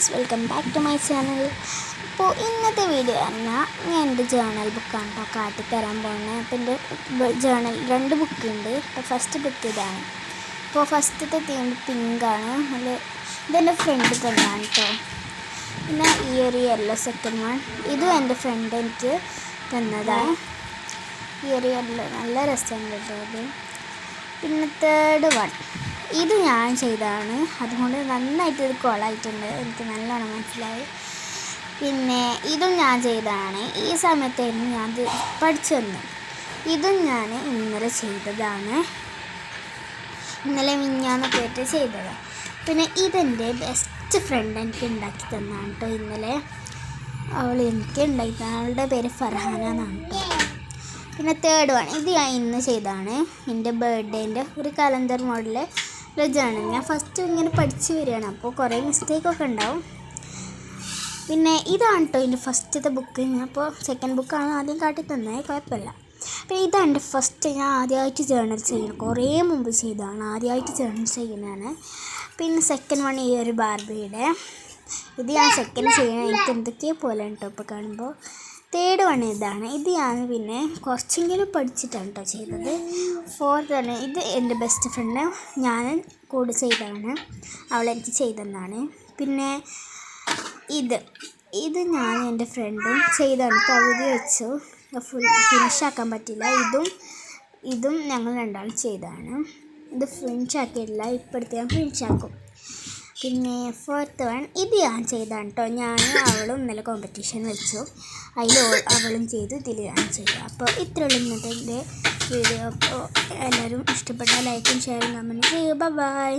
Friends, welcome back to my channel. ഇപ്പോൾ ഇന്നത്തെ video പറഞ്ഞാൽ ഞാൻ എൻ്റെ ജേണൽ ബുക്കാണ് കേട്ടോ കാട്ടിത്തരാൻ പോകുന്നത്. അപ്പോൾ എൻ്റെ ജേണൽ 2 ബുക്കുണ്ട്. അപ്പോൾ ഫസ്റ്റ് ബുക്ക് ഇതാണ്. ഇപ്പോൾ ഫസ്റ്റത്തെ തീം പിങ്കാണ്. നല്ല ഇതെൻ്റെ ഫ്രണ്ട് തന്നെയാണ് കേട്ടോ. പിന്നെ ഈ ഒരു യെല്ലോ സെക്കൻഡ് വൺ, ഇതും എൻ്റെ ഫ്രണ്ട് എനിക്ക് തന്നതാണ്. ഈ ഒരു യെല്ലോ നല്ല രസമുണ്ട് കേട്ടോ അത്. പിന്നെ തേർഡ് വൺ, ഇത് ഞാൻ ചെയ്തതാണ്. അതുകൊണ്ട് നന്നായിട്ട് ഇത് കോളായിട്ടുണ്ട്, എനിക്ക് നല്ലോണം മനസ്സിലായി. പിന്നെ ഇതും ഞാൻ ചെയ്തതാണ്. ഈ സമയത്തായിരുന്നു ഞാൻ ഇത് പഠിച്ചു വന്നത്. ഇതും ഞാൻ ഇന്നലെ ചെയ്തതാണ്. ഇന്നലെ മിഞ്ഞാന്നൊക്കെ ആയിട്ട് ചെയ്തതാണ്. പിന്നെ ഇതെൻ്റെ ബെസ്റ്റ് ഫ്രണ്ട് എനിക്ക് ഉണ്ടാക്കി തന്നതാണ് കേട്ടോ. ഇന്നലെ അവൾ എനിക്ക് ഉണ്ടാക്കി തന്നെ. അവളുടെ പേര് ഫർഹാന എന്നാണ് കേട്ടോ. പിന്നെ തേർഡ് വൺ, ഇത് ഞാൻ ഇന്ന് ചെയ്തതാണ്. എൻ്റെ ബർത്ത്ഡേൻ്റെ ഒരു കലണ്ടർ മോഡല് ജേണൽ. ഞാൻ ഫസ്റ്റ് ഇങ്ങനെ പഠിച്ച് വരികയാണ്, അപ്പോൾ കുറേ മിസ്റ്റേക്കൊക്കെ ഉണ്ടാവും. പിന്നെ ഇതാണ് കേട്ടോ എൻ്റെ ഫസ്റ്റത്തെ ബുക്ക്. ഞാൻ അപ്പോൾ സെക്കൻഡ് ബുക്കാണ് ആദ്യം കാട്ടി തന്നത്, കുഴപ്പമില്ല. പിന്നെ ഇതാണ് എൻ്റെ ഫസ്റ്റ്, ഞാൻ ആദ്യമായിട്ട് ജേണൽ ചെയ്യണം. കുറേ മുമ്പ് ചെയ്തതാണ്, ആദ്യമായിട്ട് ജേണൽ ചെയ്യുന്നതാണ്. പിന്നെ സെക്കൻഡ് വൺ ഈ ഒരു ബാർബിയുടെ, ഇത് ഞാൻ സെക്കൻഡ് ചെയ്യണം. എനിക്ക് എന്തൊക്കെയോ പോലെ കേട്ടോ ഇപ്പോൾ കാണുമ്പോൾ. തേർഡ് വൺ ഇതാണ്. ഇത് ഞാൻ പിന്നെ കുറച്ചെങ്കിലും പഠിച്ചിട്ടാണ് കേട്ടോ ചെയ്തത്. ഫോർത്ത് വൺ, ഇത് എൻ്റെ ബെസ്റ്റ് ഫ്രണ്ട് ഞാൻ കൂടെ ചെയ്തതാണ്, അവളെനിക്ക് ചെയ്തതാണ്. പിന്നെ ഇത് ഞാൻ എൻ്റെ ഫ്രണ്ടും ചെയ്താണ്. പകുതി വെച്ചു, ഫുൾ ഫിനിഷാക്കാൻ പറ്റില്ല. ഇതും ഞങ്ങൾ രണ്ടാളും ചെയ്തതാണ്. ഇത് ഫിനിഷാക്കിയിട്ടില്ല, ഇപ്പോഴത്തെ ഞാൻ ഫിനിഷാക്കും. പിന്നെ ഫോർത്ത് വൺ, ഇത് ഞാൻ ചെയ്താണ് കേട്ടോ. ഞാനും അവളും ഇന്നലെ കോമ്പറ്റീഷൻ വെച്ചു, അതിൽ അവളും ചെയ്തു, ഇതിൽ ഞാൻ ചെയ്തു. അപ്പോൾ ഇത്രയുള്ള ഇന്നത്തെ എൻ്റെ വീഡിയോ. അപ്പോൾ എല്ലാവരും ഇഷ്ടപ്പെട്ടാൽ ലൈക്കും ഷെയറും കമൻറ്റും ചെയ്യുക. ബൈ.